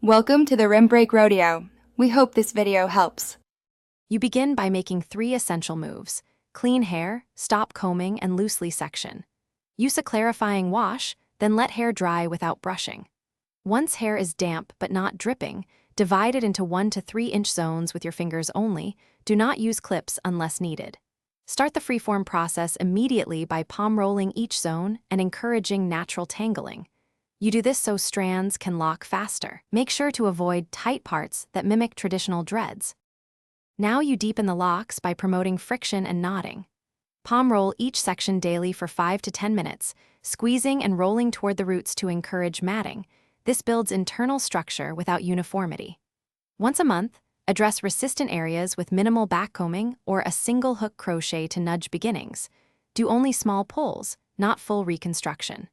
Welcome to the Rim Break Rodeo. We hope this video helps. You begin by making 3 essential moves: clean hair, stop combing, and loosely section. Use a clarifying wash, then let hair dry without brushing. Once hair is damp but not dripping, divide it into 1 to 3 inch zones with your fingers only. Do not use clips unless needed. Start the freeform process immediately by palm rolling each zone and encouraging natural tangling. You do this so strands can lock faster. Make sure to avoid tight parts that mimic traditional dreads. Now you deepen the locks by promoting friction and knotting. Palm roll each section daily for 5 to 10 minutes, squeezing and rolling toward the roots to encourage matting. This builds internal structure without uniformity. Once a month, address resistant areas with minimal backcombing or a single hook crochet to nudge beginnings. Do only small pulls, not full reconstruction.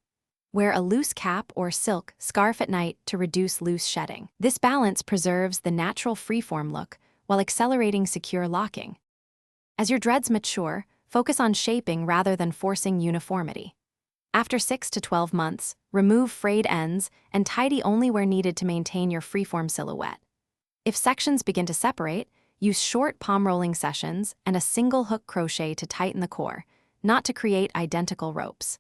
Wear a loose cap or silk scarf at night to reduce loose shedding. This balance preserves the natural freeform look while accelerating secure locking. As your dreads mature, focus on shaping rather than forcing uniformity. After 6 to 12 months, remove frayed ends and tidy only where needed to maintain your freeform silhouette. If sections begin to separate, use short palm rolling sessions and a single hook crochet to tighten the core, not to create identical ropes.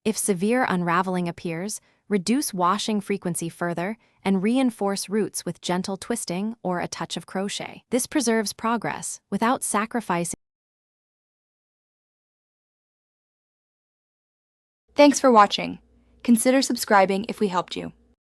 If severe unraveling appears, reduce washing frequency further and reinforce roots with gentle twisting or a touch of crochet. This preserves progress without sacrificing. Thanks for watching. Consider subscribing if we helped you.